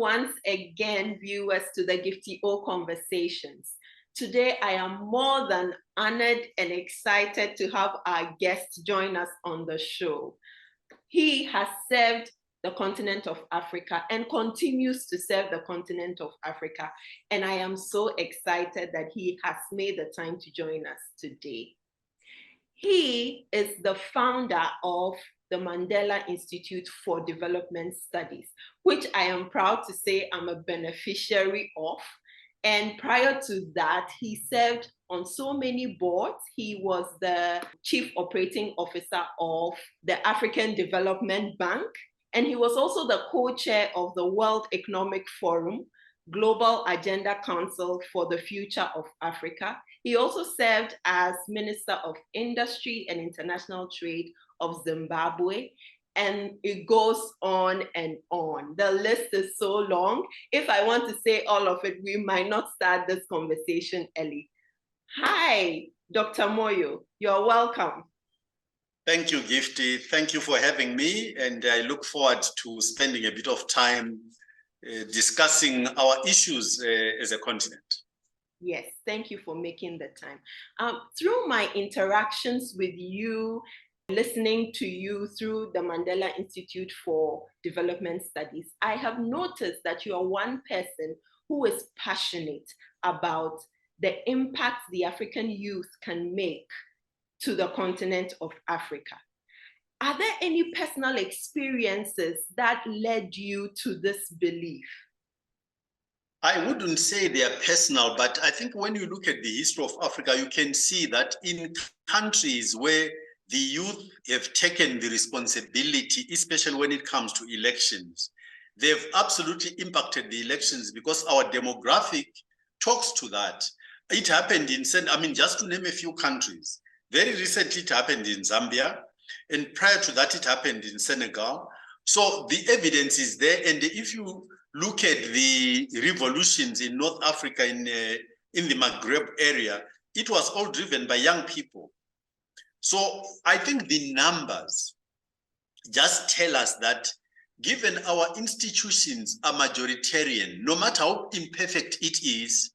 once again, viewers, to the Gifty O Conversations. Today, I am more than honored and excited to have our guest join us on the show. He has served the continent of Africa and continues to serve the continent of Africa. And I am so excited that he has made the time to join us today. He is the founder of the Mandela Institute for Development Studies, which I am proud to say I'm a beneficiary of. And prior to that, he served on so many boards. He was the chief operating officer of the African Development Bank, and he was also the co-chair of the World Economic Forum, Global Agenda Council for the Future of Africa. He also served as Minister of Industry and International Trade of Zimbabwe, and it goes on and on. The list is so long. If I want to say all of it, we might not start this conversation early. Hi, Dr. Moyo, you're welcome. Thank you, Gifty. Thank you for having me, and I look forward to spending a bit of time discussing our issues as a continent. Yes, thank you for making the time. Through my interactions with you, listening to you through the Mandela Institute for Development Studies, I have noticed that you are one person who is passionate about the impact the African youth can make to the continent of Africa. Are there any personal experiences that led you to this belief? I wouldn't say they are personal, but I think when you look at the history of Africa, you can see that in countries where the youth have taken the responsibility, especially when it comes to elections, they've absolutely impacted the elections because our demographic talks to that. It happened in, just to name a few countries. Very recently, it happened in Zambia, and prior to that, it happened in Senegal. So the evidence is there, and if you look at the revolutions in North Africa, in the Maghreb area, it was all driven by young people. So I think the numbers just tell us that given our institutions are majoritarian, no matter how imperfect it is,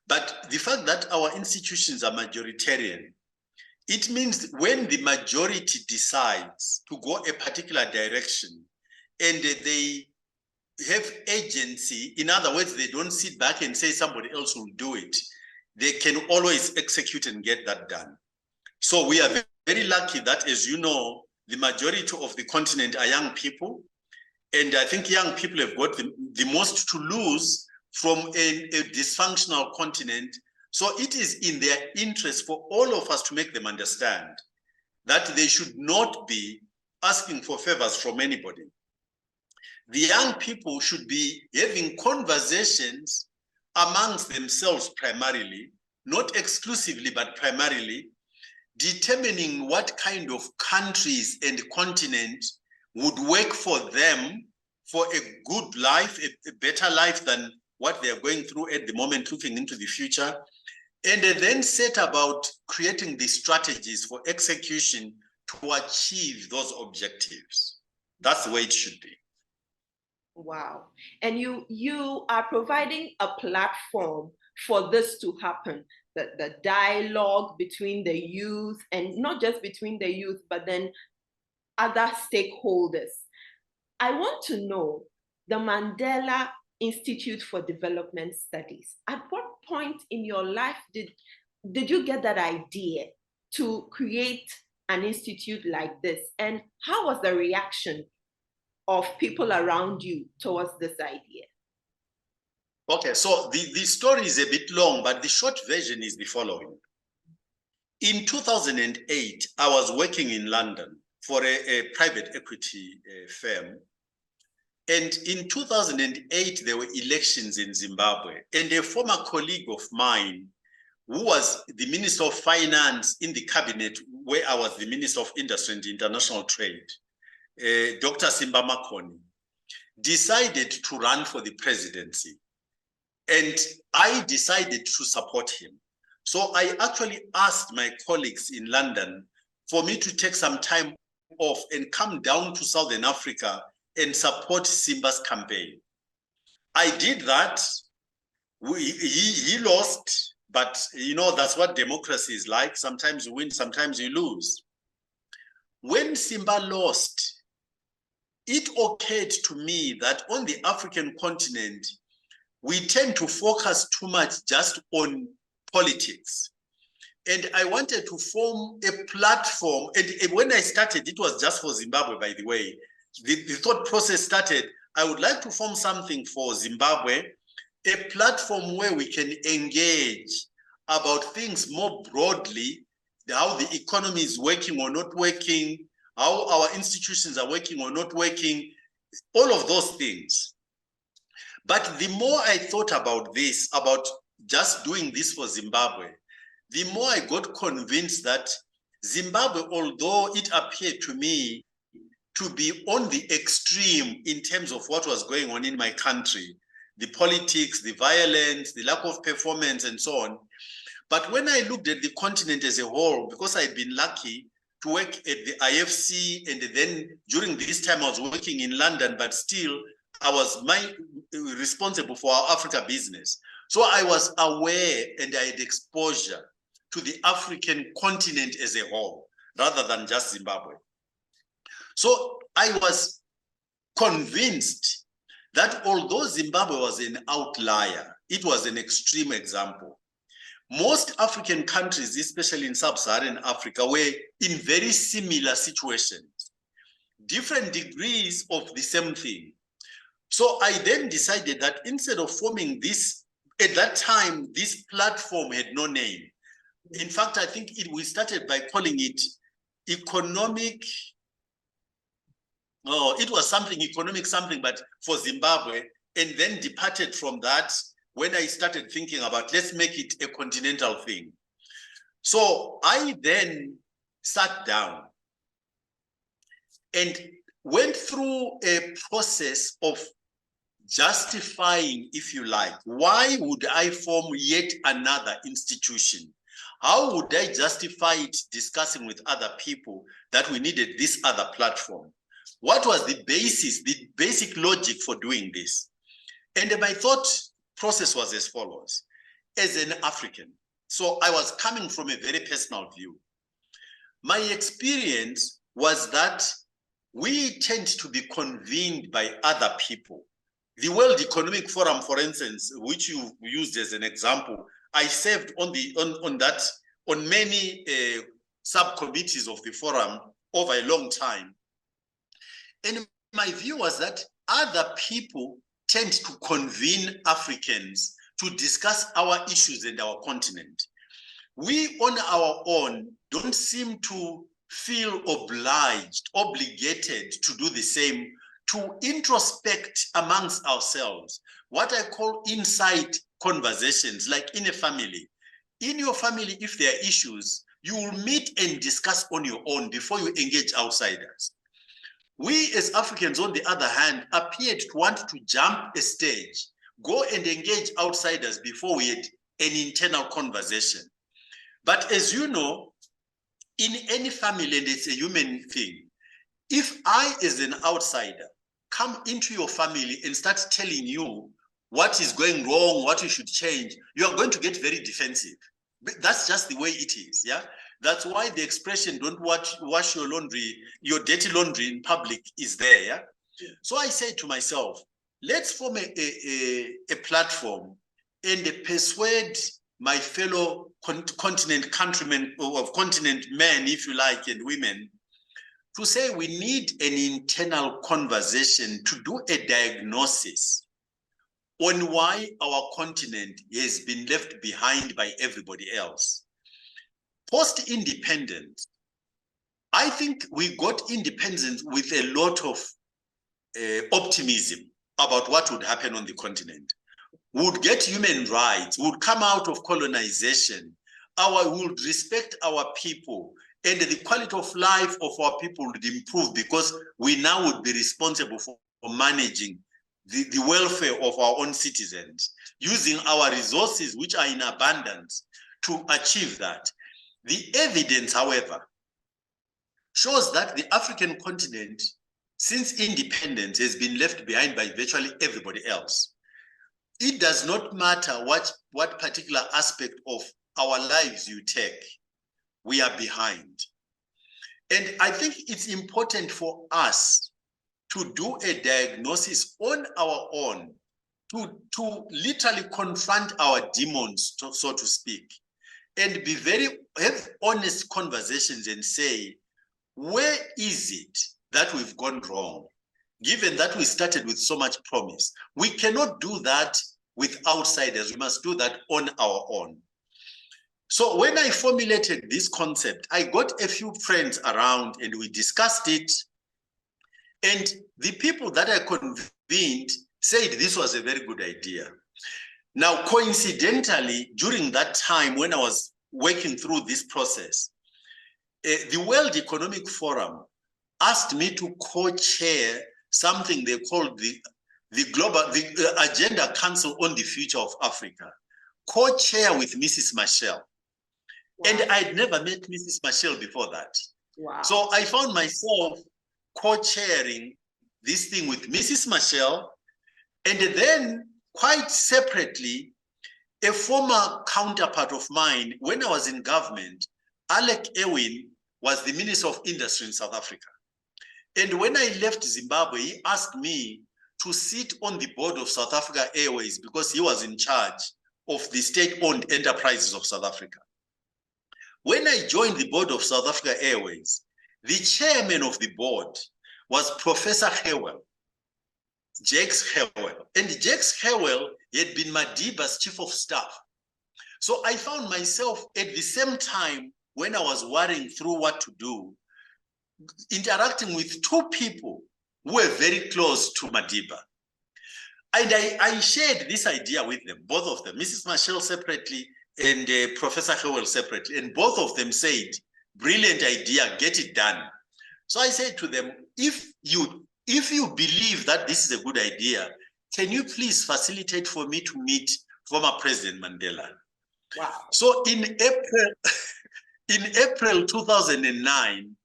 but the fact that our institutions are majoritarian, it means when the majority decides to go a particular direction and they have agency, in other words, they don't sit back and say somebody else will do it, they can always execute and get that done. So we are very lucky that, as you know, the majority of the continent are young people. And I think young people have got the most to lose from a dysfunctional continent. So it is in their interest for all of us to make them understand that they should not be asking for favors from anybody. The young people should be having conversations amongst themselves primarily, not exclusively, but primarily, determining what kind of countries and continent would work for them for a good life, a better life than what they are going through at the moment, looking into the future, and then set about creating the strategies for execution to achieve those objectives. That's the way it should be. Wow. And you are providing a platform for this to happen. The dialogue between the youth, and not just between the youth, but then other stakeholders. I want to know the Mandela Institute for Development Studies. At what point in your life did you get that idea to create an institute like this? And how was the reaction of people around you towards this idea? Okay, so the story is a bit long, but the short version is the following. In 2008, I was working in London for a private equity firm. And in 2008, there were elections in Zimbabwe. And a former colleague of mine, who was the Minister of Finance in the cabinet, where I was the Minister of Industry and International Trade, Dr. Simba Makoni, decided to run for the presidency. And I decided to support him. So I actually asked my colleagues in London for me to take some time off and come down to Southern Africa and support Simba's campaign. I did that. He lost, but you know, that's what democracy is like. Sometimes you win, sometimes you lose. When Simba lost, it occurred to me that on the African continent, we tend to focus too much just on politics. And I wanted to form a platform. And when I started, it was just for Zimbabwe, by the way. The thought process started, I would like to form something for Zimbabwe, a platform where we can engage about things more broadly, how the economy is working or not working, how our institutions are working or not working, all of those things. But the more I thought about this, about just doing this for Zimbabwe, the more I got convinced that Zimbabwe, although it appeared to me to be on the extreme in terms of what was going on in my country, the politics, the violence, the lack of performance, and so on. But when I looked at the continent as a whole, because I'd been lucky to work at the IFC, and then during this time I was working in London, but still I was responsible for our Africa business. So I was aware and I had exposure to the African continent as a whole, rather than just Zimbabwe. So I was convinced that although Zimbabwe was an outlier, it was an extreme example. Most African countries, especially in sub-Saharan Africa, were in very similar situations, different degrees of the same thing. So I then decided that instead of forming this, at that time, this platform had no name. In fact, I think we started by calling it economic, it was something economic something, but for Zimbabwe, and then departed from that when I started thinking about, let's make it a continental thing. So I then sat down and went through a process of justifying, if you like, why would I form yet another institution? How would I justify it discussing with other people that we needed this other platform? What was the basis, the basic logic for doing this? And my thought process was as follows. As an African, so I was coming from a very personal view. My experience was that we tend to be convened by other people. The World Economic Forum, for instance, which you used as an example, I served on many subcommittees of the forum over a long time. And my view was that other people tend to convene Africans to discuss our issues and our continent. We on our own don't seem to feel obligated to do the same, to introspect amongst ourselves, what I call inside conversations, like in a family. In your family, if there are issues, you will meet and discuss on your own before you engage outsiders. We as Africans, on the other hand, appeared to want to jump a stage, go and engage outsiders before we had an internal conversation. But as you know, in any family, and it's a human thing, if I, as an outsider, come into your family and start telling you what is going wrong, what you should change, you are going to get very defensive. That's just the way it is, yeah? That's why the expression, don't wash your laundry, your dirty laundry in public is there, yeah? So I say to myself, let's form a platform and persuade my fellow continent countrymen, or continent men, if you like, and women, to say we need an internal conversation to do a diagnosis on why our continent has been left behind by everybody else. Post-independence, I think we got independence with a lot of optimism about what would happen on the continent. We would get human rights, we would come out of colonization, we would respect our people, and the quality of life of our people would improve because we now would be responsible for managing the welfare of our own citizens, using our resources which are in abundance to achieve that. The evidence, however, shows that the African continent, since independence, has been left behind by virtually everybody else. it does not matter what particular aspect of our lives you take, we are behind. And I think it's important for us to do a diagnosis on our own, to literally confront our demons, so to speak, and have honest conversations and say, where is it that we've gone wrong? Given that we started with so much promise, we cannot do that with outsiders. We must do that on our own. So when I formulated this concept, I got a few friends around and we discussed it. And the people that I convened said this was a very good idea. Now, coincidentally, during that time when I was working through this process, the World Economic Forum asked me to co-chair something they called the Agenda Council on the Future of Africa, co-chair with Mrs. Machel. Wow. And I'd never met Mrs. Machel before that. Wow. So I found myself co-chairing this thing with Mrs. Machel, and then quite separately, a former counterpart of mine, when I was in government, Alec Ewin, was the Minister of Industry in South Africa. And when I left Zimbabwe, he asked me to sit on the board of South Africa Airways because he was in charge of the state-owned enterprises of South Africa. When I joined the board of South Africa Airways, the chairman of the board was Professor Hewell, Jakes Hewell. And Jakes Hewell had been Madiba's chief of staff. So I found myself at the same time when I was worrying through what to do, interacting with two people who were very close to Madiba. And I shared this idea with them, both of them, Mrs. Machel separately and Professor Hewell separately. And both of them said, brilliant idea, get it done. So I said to them, if you believe that this is a good idea, can you please facilitate for me to meet former President Mandela? Wow. So in April 2009,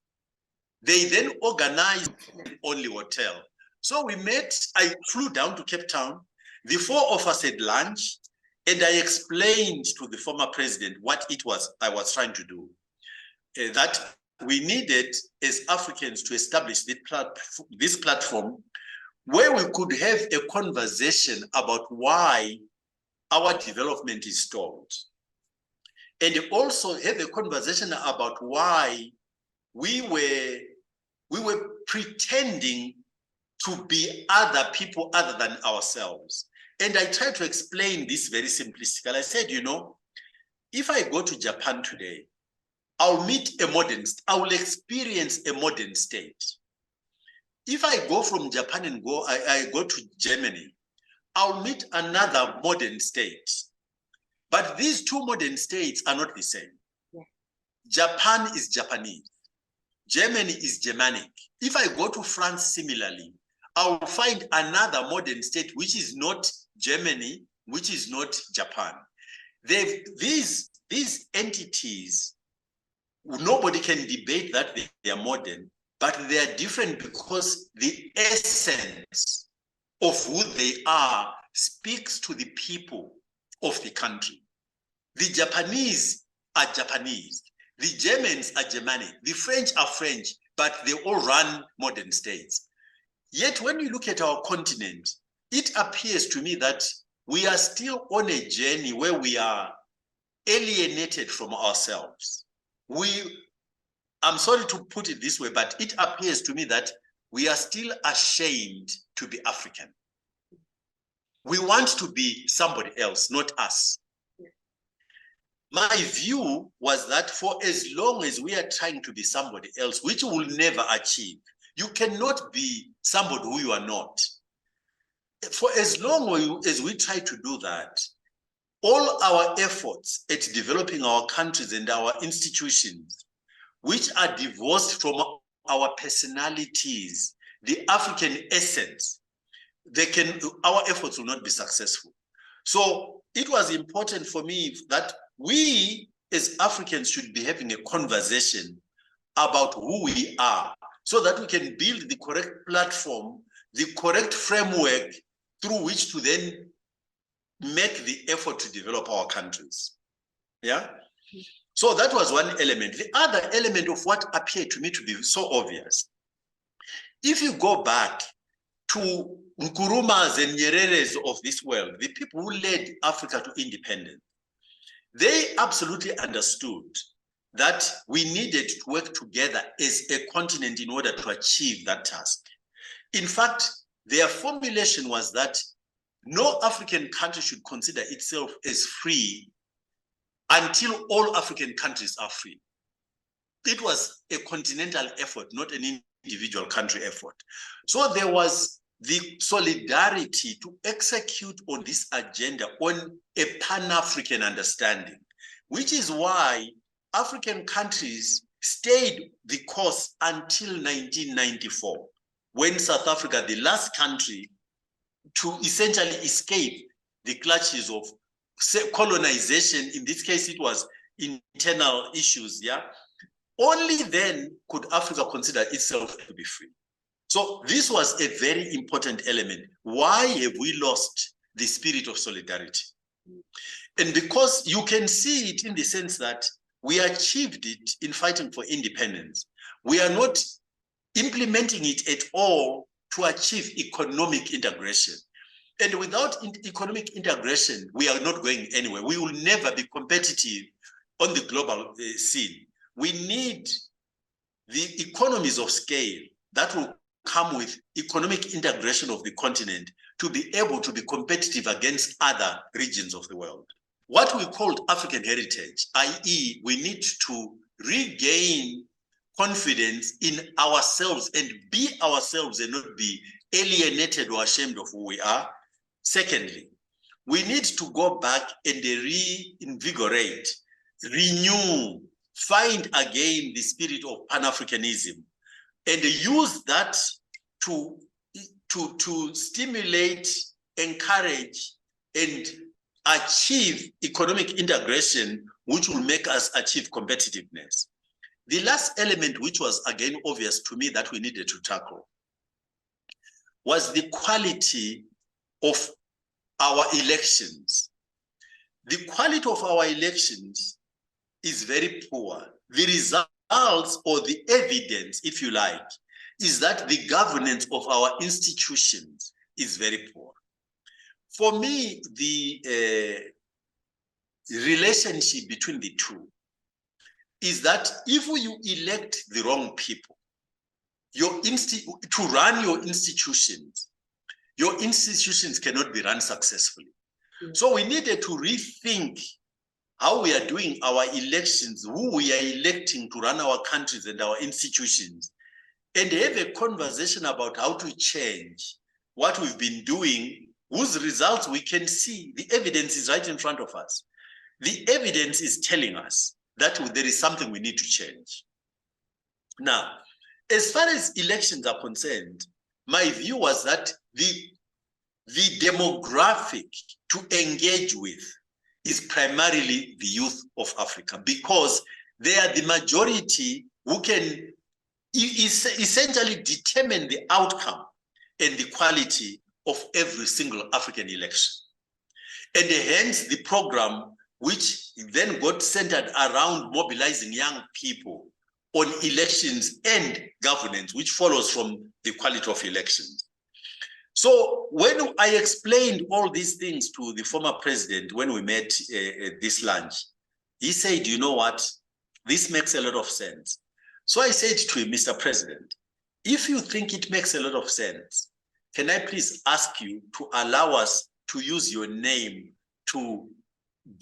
they then organized an only hotel. So we met, I flew down to Cape Town. The four of us had lunch, and I explained to the former president what it was I was trying to do. That we needed, as Africans, to establish this platform where we could have a conversation about why our development is stalled. And also have a conversation about why we were pretending to be other people other than ourselves. And I tried to explain this very simplistically. I said, you know, if I go to Japan today, I will experience a modern state. If I go from Japan and I go to Germany, I'll meet another modern state. But these two modern states are not the same. Yeah. Japan is Japanese. Germany is Germanic. If I go to France similarly, I'll find another modern state which is not Germany, which is not Japan. These entities, nobody can debate that they are modern, but they are different because the essence of who they are speaks to the people of the country. The Japanese are Japanese. The Germans are Germanic. The French are French, but they all run modern states. Yet when you look at our continent, it appears to me that we are still on a journey where we are alienated from ourselves. I'm sorry to put it this way, but it appears to me that we are still ashamed to be African. We want to be somebody else, not us. My view was that for as long as we are trying to be somebody else, which we will never achieve, you cannot be somebody who you are not. For as long as we try to do that, all our efforts at developing our countries and our institutions, which are divorced from our personalities, the African essence, our efforts will not be successful. So it was important for me that we as Africans should be having a conversation about who we are so that we can build the correct platform, the correct framework through which to then make the effort to develop our countries. Yeah. So that was one element. The other element of what appeared to me to be so obvious, if you go back to Nkurumas and Nyereres of this world, the people who led Africa to independence, they absolutely understood that we needed to work together as a continent in order to achieve that task. In fact, their formulation was that no African country should consider itself as free until all African countries are free. It was a continental effort, not an individual country effort. So there was the solidarity to execute on this agenda on a Pan-African understanding, which is why African countries stayed the course until 1994, when South Africa, the last country to essentially escape the clutches of colonization, in this case it was internal issues, yeah? Only then could Africa consider itself to be free. So this was a very important element. Why have we lost the spirit of solidarity? And because you can see it in the sense that we achieved it in fighting for independence. We are not implementing it at all to achieve economic integration. And without economic integration, we are not going anywhere. We will never be competitive on the global scene. We need the economies of scale that will come with economic integration of the continent to be able to be competitive against other regions of the world. What we called African heritage, i.e., we need to regain confidence in ourselves and be ourselves and not be alienated or ashamed of who we are. Secondly, we need to go back and reinvigorate, renew, find again the spirit of Pan-Africanism and use that to stimulate, encourage, and achieve economic integration, which will make us achieve competitiveness. The last element, which was again obvious to me that we needed to tackle, was the quality of our elections. The quality of our elections is very poor. The results or the evidence, if you like, is that the governance of our institutions is very poor. For me, the relationship between the two is that if you elect the wrong people, to run your institutions cannot be run successfully. So we needed to rethink how we are doing our elections, who we are electing to run our countries and our institutions, and have a conversation about how to change what we've been doing, whose results we can see. The evidence is right in front of us. The evidence is telling us that there is something we need to change. Now, as far as elections are concerned, my view was that the demographic to engage with is primarily the youth of Africa, because they are the majority who can essentially determine the outcome and the quality of every single African election. And hence the program, which then got centered around mobilizing young people on elections and governance, which follows from the quality of elections. So when I explained all these things to the former president, when we met at this lunch, he said, you know what, this makes a lot of sense. So I said to him, Mr. President, if you think it makes a lot of sense, can I please ask you to allow us to use your name to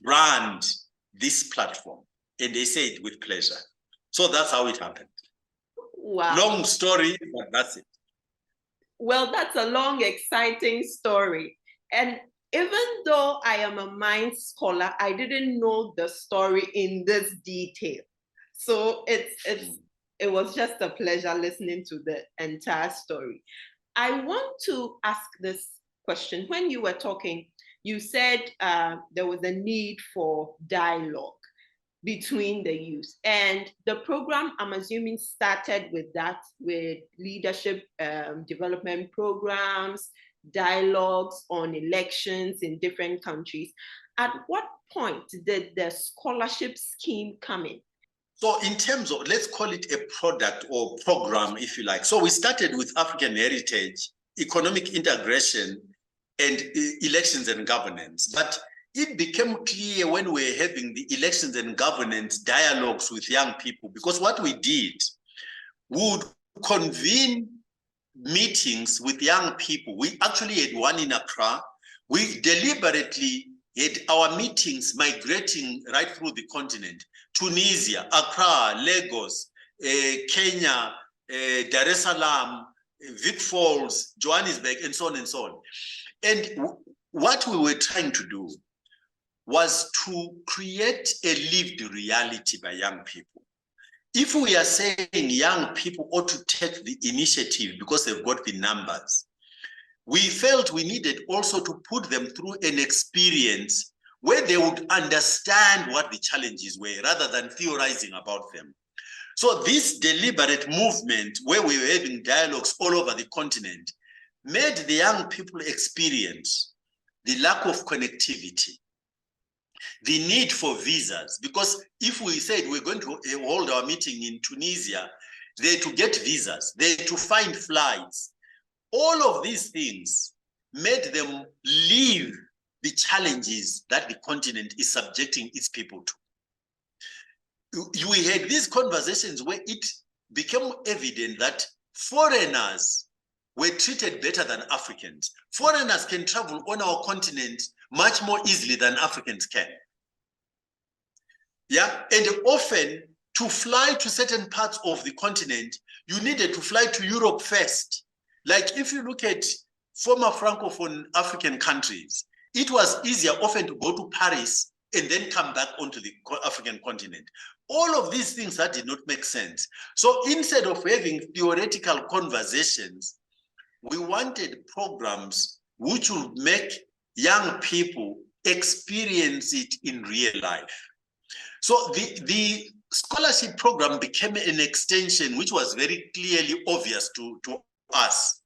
brand this platform? And they said, with pleasure. So that's how it happened. Wow. Long story, but that's it. Well, that's a long, exciting story. And even though I am a mind scholar, I didn't know the story in this detail. So it was just a pleasure listening to the entire story. I want to ask this question. When you were talking, you said there was a need for dialogue between the youth. And the program, I'm assuming, started with that, with leadership development programs, dialogues on elections in different countries. At what point did the scholarship scheme come in? So in terms of, let's call it a product or program, if you like. So we started with African heritage, economic integration, and elections and governance. But it became clear when we were having the elections and governance dialogues with young people, because what we did, we would convene meetings with young people. We actually had one in Accra. We deliberately had our meetings migrating right through the continent. Tunisia, Accra, Lagos, Kenya, Dar es Salaam, Vic Falls, Johannesburg, and so on and so on. And what we were trying to do was to create a lived reality by young people. If we are saying young people ought to take the initiative because they've got the numbers, we felt we needed also to put them through an experience where they would understand what the challenges were rather than theorizing about them. So this deliberate movement where we were having dialogues all over the continent made the young people experience the lack of connectivity, the need for visas, because if we said we're going to hold our meeting in Tunisia, they had to get visas, they had to find flights. All of these things made them leave the challenges that the continent is subjecting its people to. We had these conversations where it became evident that foreigners were treated better than Africans. Foreigners can travel on our continent much more easily than Africans can. Yeah, and often to fly to certain parts of the continent, you needed to fly to Europe first. Like if you look at former Francophone African countries, it was easier often to go to Paris and then come back onto the African continent. All of these things that did not make sense. So instead of having theoretical conversations, we wanted programs which would make young people experience it in real life. So the scholarship program became an extension which was very clearly obvious to us.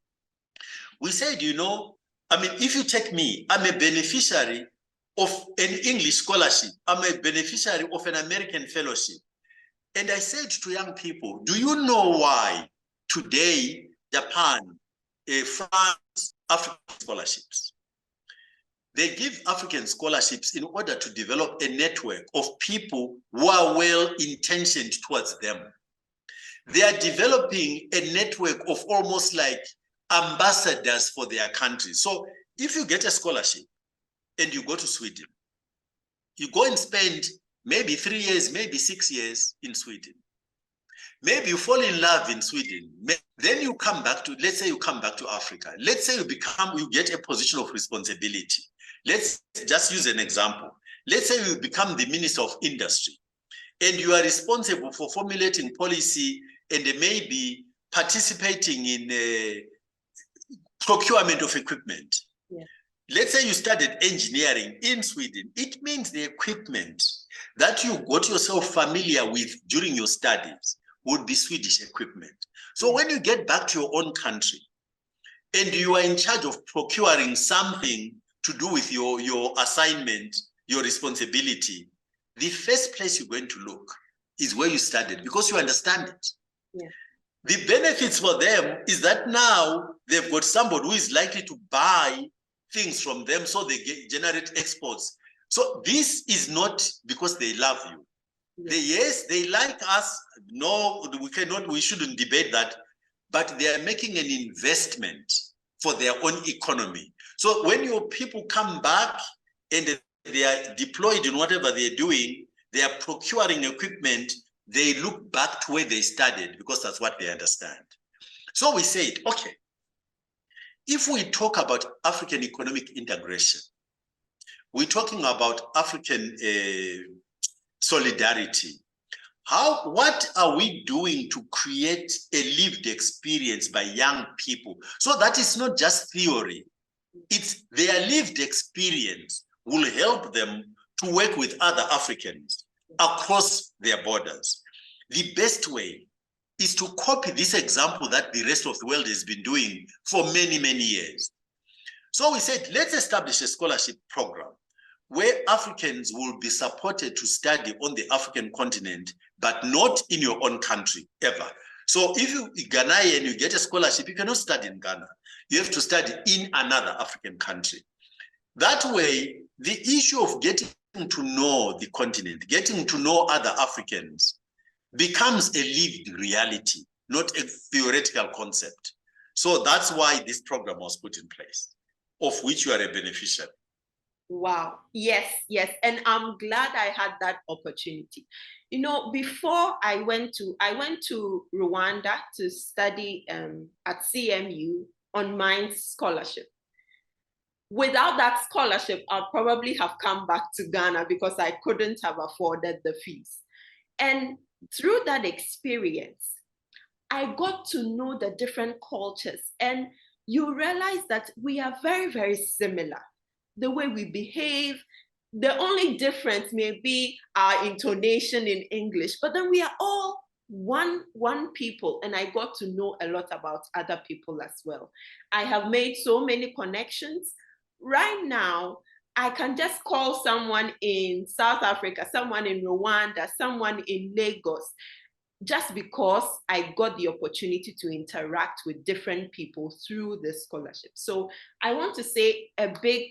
We said, you know, I mean, if you take me, I'm a beneficiary of an English scholarship. I'm a beneficiary of an American fellowship. And I said to young people, do you know why today Japan, France, African scholarships? They give African scholarships in order to develop a network of people who are well-intentioned towards them. They are developing a network of almost like ambassadors for their country. So if you get a scholarship and you go to Sweden, you go and spend maybe 3 years, maybe 6 years in Sweden. Maybe you fall in love in Sweden. Then you come back to, let's say you come back to Africa. Let's say you get a position of responsibility. Let's just use an example. Let's say you become the Minister of Industry and you are responsible for formulating policy and maybe participating in procurement of equipment. Yeah. Let's say you studied engineering in Sweden. It means the equipment that you got yourself familiar with during your studies would be Swedish equipment. So when you get back to your own country and you are in charge of procuring something to do with your assignment, your responsibility, the first place you're going to look is where you studied because you understand it. Yeah. The benefits for them is that now they've got somebody who is likely to buy things from them so they generate exports. So this is not because they love you. Yes, they like us. No, we shouldn't debate that. But they are making an investment for their own economy. So when your people come back and they are deployed in whatever they're doing, they are procuring equipment, they look back to where they studied because that's what they understand. So we said, okay, if we talk about African economic integration, we're talking about African solidarity. What are we doing to create a lived experience by young people? So that is not just theory, it's their lived experience will help them to work with other Africans across their borders. The best way is to copy this example that the rest of the world has been doing for many, many years. So we said, let's establish a scholarship program where Africans will be supported to study on the African continent, but not in your own country, ever. So if you're Ghanaian, you get a scholarship, you cannot study in Ghana. You have to study in another African country. That way, the issue of getting to know the continent, getting to know other Africans, becomes a lived reality, not a theoretical concept. So that's why this program was put in place, of which you are a beneficiary. Wow. Yes, yes. And I'm glad I had that opportunity. You know, before I went to Rwanda to study at CMU on Minds Scholarship. Without that scholarship, I'll probably have come back to Ghana because I couldn't have afforded the fees. And through that experience, I got to know the different cultures, and you realize that we are very, very similar. The way we behave, the only difference may be our intonation in English, but then we are all one people, and I got to know a lot about other people as well. I have made so many connections. Right now, I can just call someone in South Africa, someone in Rwanda, someone in Lagos, just because I got the opportunity to interact with different people through this scholarship. So I want to say a big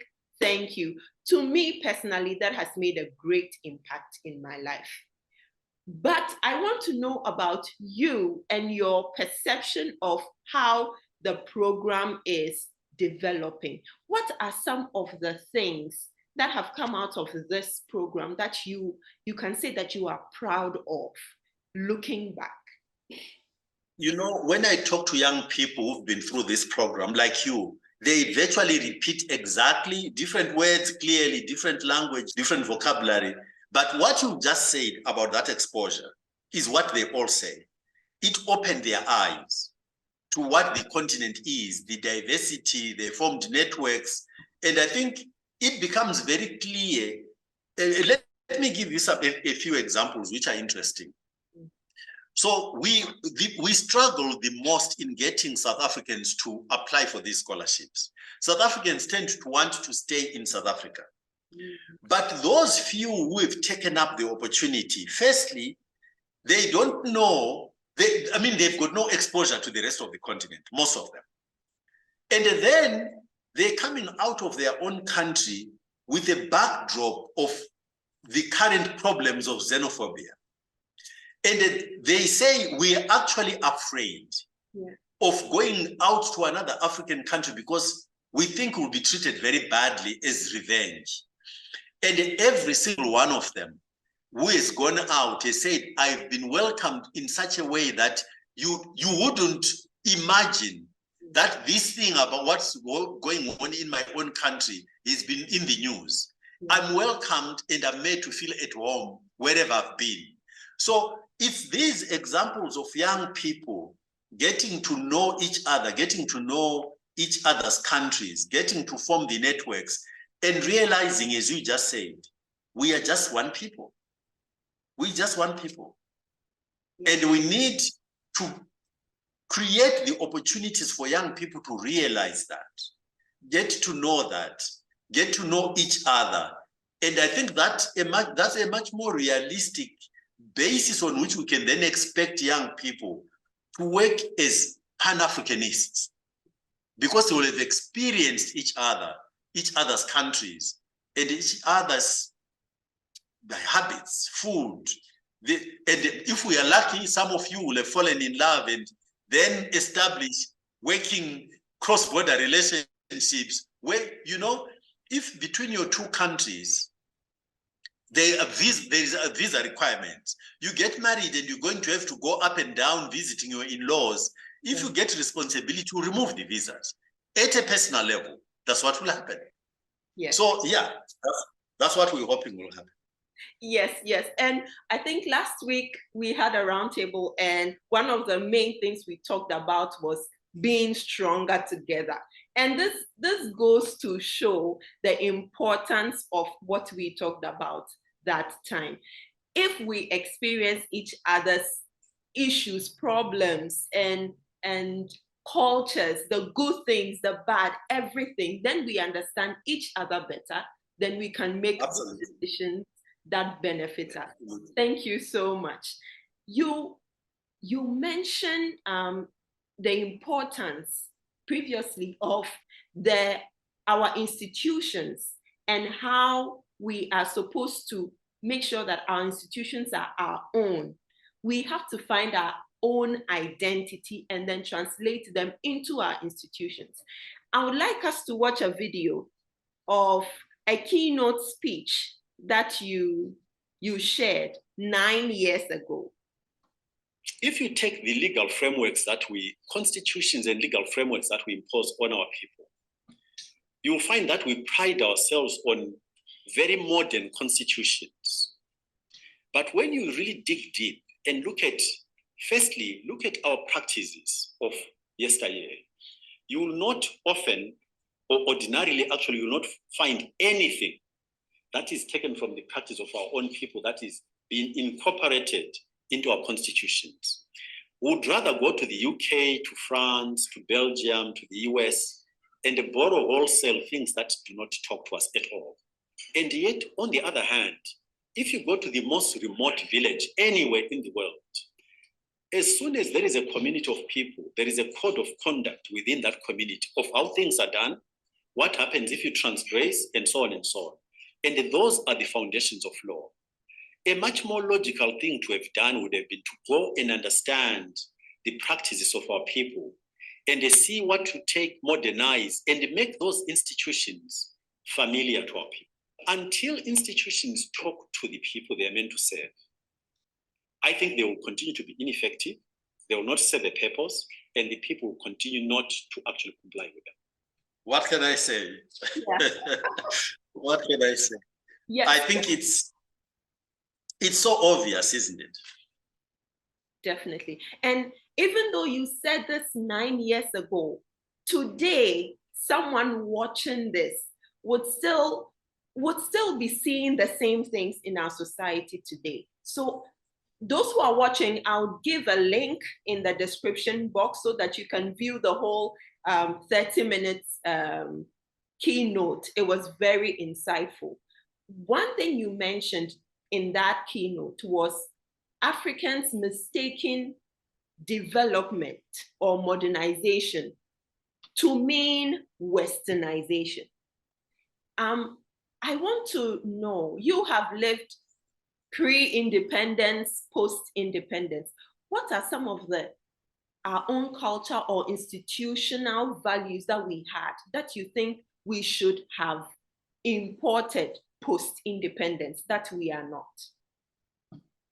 thank you. To me personally, that has made a great impact in my life. But I want to know about you and your perception of how the program is developing. What are some of the things that have come out of this program that you can say that you are proud of looking back? You know, when I talk to young people who've been through this program, like you, they virtually repeat exactly different words, clearly, different language, different vocabulary. But what you just said about that exposure is what they all say. It opened their eyes to what the continent is, the diversity, they formed networks. And I think it becomes very clear. Let me give you a few examples which are interesting. So we struggle the most in getting South Africans to apply for these scholarships. South Africans tend to want to stay in South Africa. But those few who have taken up the opportunity, firstly, they don't know, they've got no exposure to the rest of the continent, most of them. And then they're coming out of their own country with a backdrop of the current problems of xenophobia. And they say we are actually afraid of going out to another African country because we think we'll be treated very badly as revenge. And every single one of them who has gone out has said, I've been welcomed in such a way that you wouldn't imagine that this thing about what's going on in my own country has been in the news. I'm welcomed and I'm made to feel at home wherever I've been. So it's these examples of young people getting to know each other, getting to know each other's countries, getting to form the networks, and realizing, as you just said, we are just one people. We just one people. And we need to create the opportunities for young people to realize that, get to know that, get to know each other. And I think that's a much more realistic basis on which we can then expect young people to work as Pan-Africanists, because they will have experienced each other, each other's countries, and each other's habits, food. And if we are lucky, some of you will have fallen in love and then establish working cross-border relationships where, you know, if between your two countries, there is a visa requirement. You get married and you're going to have to go up and down visiting your in-laws. If you get responsibility to remove the visas at a personal level, that's what will happen. Yes. So yeah, that's what we're hoping will happen. Yes, yes. And I think last week we had a roundtable, and one of the main things we talked about was being stronger together. And this goes to show the importance of what we talked about that time. If we experience each other's issues, problems, and cultures, the good things, the bad, everything, then we understand each other better, then we can make decisions that benefit us. Thank you so much. You mentioned the importance previously of our institutions and how we are supposed to make sure that our institutions are our own. We have to find our own identity and then translate them into our institutions. I would like us to watch a video of a keynote speech that you shared 9 years ago. If you take the legal frameworks constitutions and legal frameworks that we impose on our people, you will find that we pride ourselves on very modern constitutions. But when you really dig deep and look at our practices of yesteryear, you will not often, or ordinarily actually, you will not find anything that is taken from the practice of our own people that is being incorporated into our constitutions. We would rather go to the UK, to France, to Belgium, to the US, and borrow wholesale things that do not talk to us at all. And yet, on the other hand, if you go to the most remote village anywhere in the world, as soon as there is a community of people, there is a code of conduct within that community of how things are done, what happens if you transgress, and so on and so on. And those are the foundations of law. A much more logical thing to have done would have been to go and understand the practices of our people and see what to take, modernize, and make those institutions familiar to our people. Until institutions talk to the people they are meant to serve, I think they will continue to be ineffective, they will not serve the purpose, and the people will continue not to actually comply with them. What can I say? Yeah. What can I say? Yes. I think it's so obvious, isn't it? Definitely. And even though you said this 9 years ago, today, someone watching this would still be seeing the same things in our society today. So those who are watching, I'll give a link in the description box so that you can view the whole 30 minutes keynote. It was very insightful. One thing you mentioned in that keynote was Africans mistaking development or modernization to mean westernization. I want to know, you have lived pre-independence, post-independence. What are some of our own culture or institutional values that we had that you think we should have imported post-independence that we are not?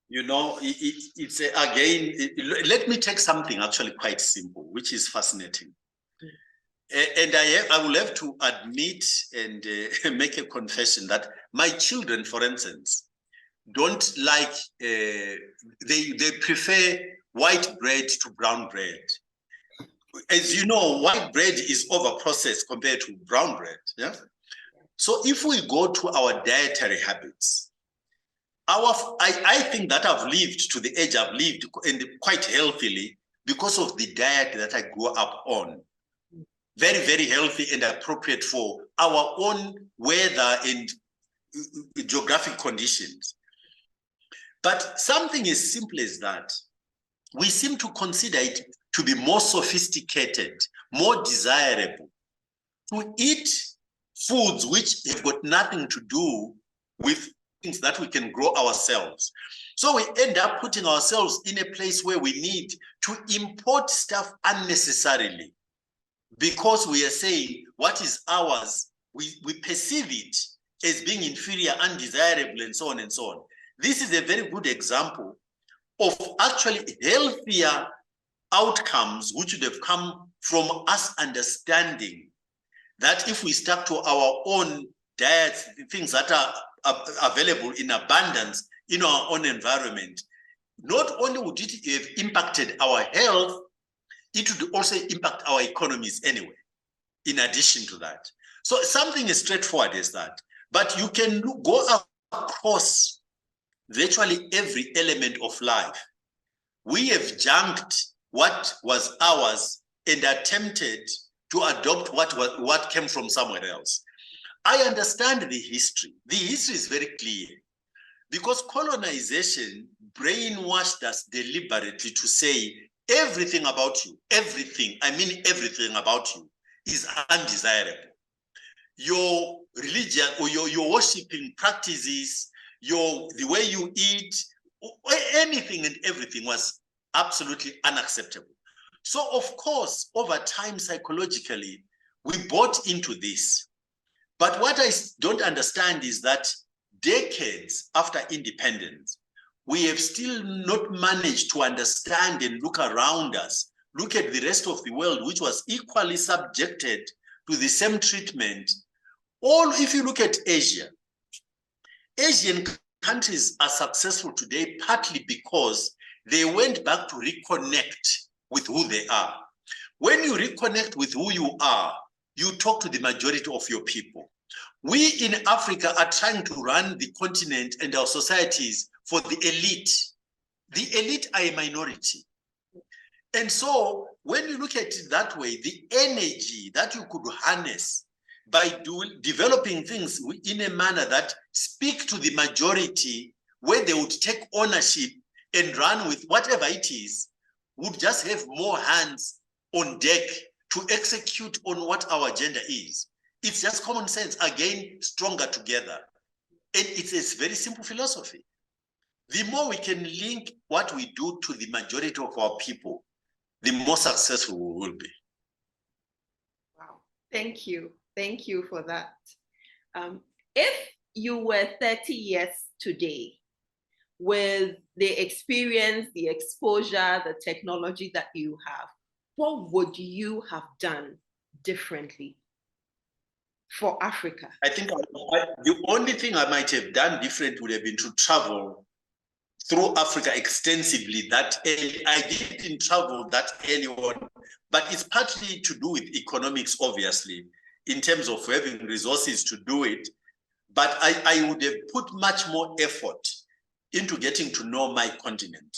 You know, it's again, let me take something actually quite simple, which is fascinating. And I will have to admit and make a confession that my children, for instance, don't like, they prefer white bread to brown bread. As you know, white bread is over-processed compared to brown bread. Yeah. So if we go to our dietary habits, I think that I've lived to the age I've lived and quite healthily because of the diet that I grew up on. Very, very healthy and appropriate for our own weather and geographic conditions. But something as simple as that, we seem to consider it to be more sophisticated, more desirable, to eat foods which have got nothing to do with things that we can grow ourselves. So we end up putting ourselves in a place where we need to import stuff unnecessarily because we are saying what is ours, we perceive it as being inferior, undesirable, and so on and so on. This is a very good example of actually healthier outcomes which would have come from us understanding that if we stuck to our own diets, things that are available in abundance in our own environment, not only would it have impacted our health, it would also impact our economies anyway, in addition to that. So something as straightforward as that. But you can go across virtually every element of life. We have junked what was ours and attempted to adopt what came from somewhere else. I understand the history. The history is very clear because colonization brainwashed us deliberately to say everything about you, everything, I mean everything about you is undesirable. Your religion or your worshiping practices, the way you eat, anything and everything was absolutely unacceptable. So of course, over time, psychologically, we bought into this. But what I don't understand is that decades after independence, we have still not managed to understand and look around us, look at the rest of the world, which was equally subjected to the same treatment. If you look at Asia, Asian countries are successful today partly because they went back to reconnect with who they are. When you reconnect with who you are, you talk to the majority of your people. We in Africa are trying to run the continent and our societies for the elite. The elite are a minority. And so when you look at it that way, the energy that you could harness by developing things in a manner that speak to the majority, where they would take ownership and run with whatever it is, would just have more hands on deck to execute on what our agenda is. It's just common sense, again, stronger together. And it's a very simple philosophy. The more we can link what we do to the majority of our people, the more successful we will be. Wow, thank you. Thank you for that. If you were 30 years today, with the experience, the exposure, the technology that you have, what would you have done differently for Africa? I think the only thing I might have done different would have been to travel through Africa extensively that early. I didn't travel that early on, but it's partly to do with economics, obviously, in terms of having resources to do it. But I would have put much more effort into getting to know my continent.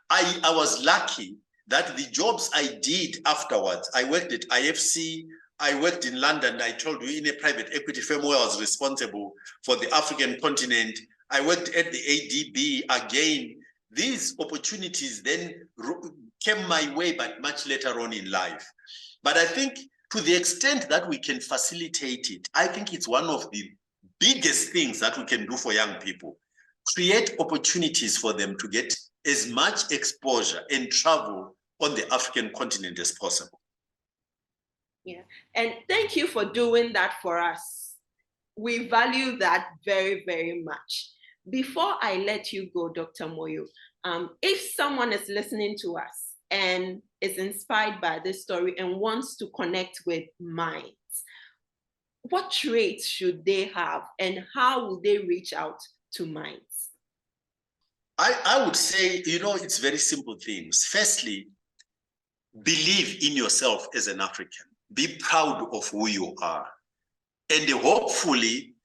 I was lucky that the jobs I did afterwards, I worked at IFC, I worked in London, I told you, in a private equity firm where I was responsible for the African continent. I worked at the ADB again. These opportunities then came my way, but much later on in life. But I think to the extent that we can facilitate it, I think it's one of the biggest things that we can do for young people. Create opportunities for them to get as much exposure and travel on the African continent as possible. Yeah, and thank you for doing that for us. We value that very, very much. Before I let you go, Dr. Moyo, if someone is listening to us and is inspired by this story and wants to connect with Minds, what traits should they have and how will they reach out to Minds? I would say, it's very simple things. Firstly, believe in yourself as an African. Be proud of who you are. And hopefully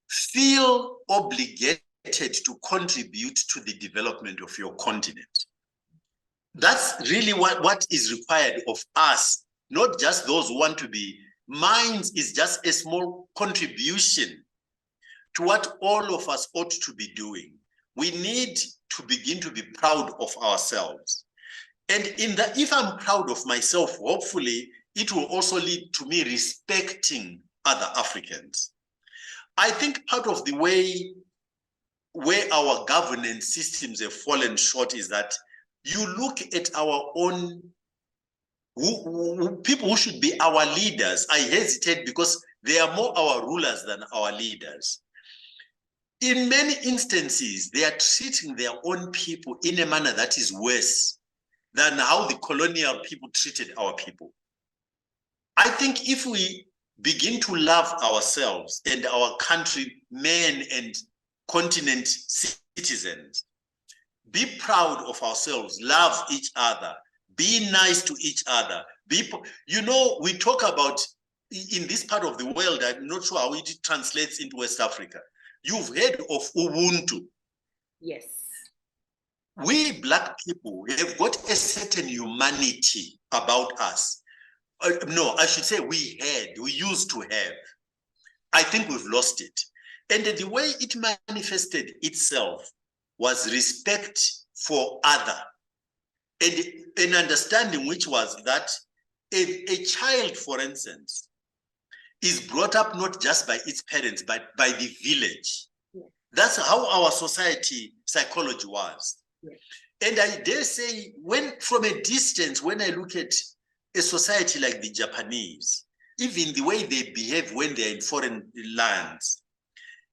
feel obligated to contribute to the development of your continent. That's really what is required of us, not just those who want to be. Minds is just a small contribution to what all of us ought to be doing. We need to begin to be proud of ourselves. And if I'm proud of myself, hopefully it will also lead to me respecting other Africans. I think part of the way where our governance systems have fallen short is that you look at our own people who should be our leaders. I hesitate because they are more our rulers than our leaders. In many instances, they are treating their own people in a manner that is worse than how the colonial people treated our people. I think if we begin to love ourselves and our countrymen and continent citizens, be proud of ourselves, love each other, be nice to each other. We talk about, in this part of the world, I'm not sure how it translates into West Africa. You've heard of Ubuntu. Yes. We Black people have got a certain humanity about us. no, I should say we used to have. I think we've lost it. And the way it manifested itself was respect for other, and an understanding which was that a child, for instance, is brought up not just by its parents, but by the village. Yeah. That's how our society psychology was. Yeah. And I dare say, from a distance, when I look at a society like the Japanese, even the way they behave when they're in foreign lands,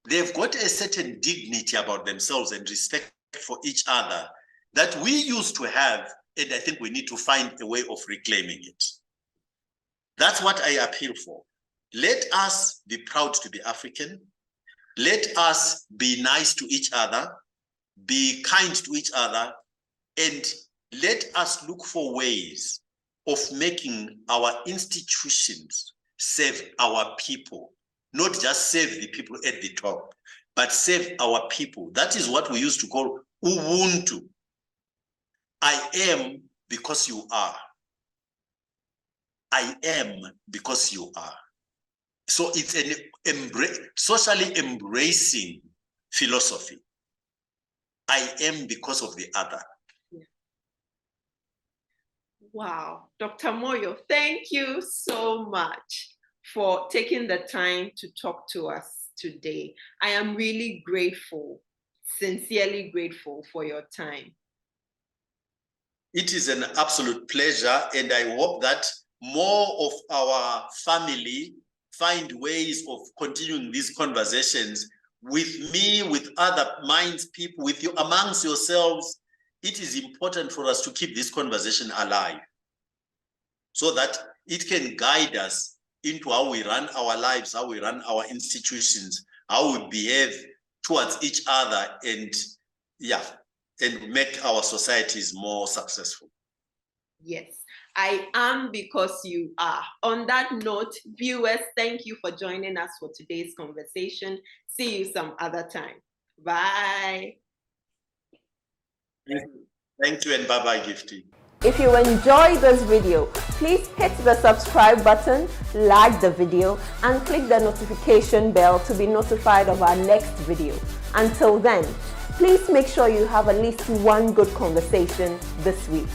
they've got a certain dignity about themselves and respect for each other that we used to have, and I think we need to find a way of reclaiming it. That's what I appeal for. Let us be proud to be African. Let us be nice to each other, be kind to each other, and let us look for ways of making our institutions serve our people, not just serve the people at the top, but serve our people. That is what we used to call Ubuntu. I am because you are. I am because you are. So it's an socially embracing philosophy. I am because of the other. Wow, Dr. Moyo, thank you so much for taking the time to talk to us today. I am really grateful, sincerely grateful for your time. It is an absolute pleasure, and I hope that more of our family find ways of continuing these conversations with me, with other minds, people, with you, amongst yourselves. It is important for us to keep this conversation alive so that it can guide us into how we run our lives, how we run our institutions, how we behave towards each other, and make our societies more successful. Yes, I am because you are. On that note, viewers, thank you for joining us for today's conversation. See you some other time. Bye. Thank you, and bye-bye, Gifty. If you enjoyed this video, please hit the subscribe button, like the video, and click the notification bell to be notified of our next video. Until then, please make sure you have at least one good conversation this week.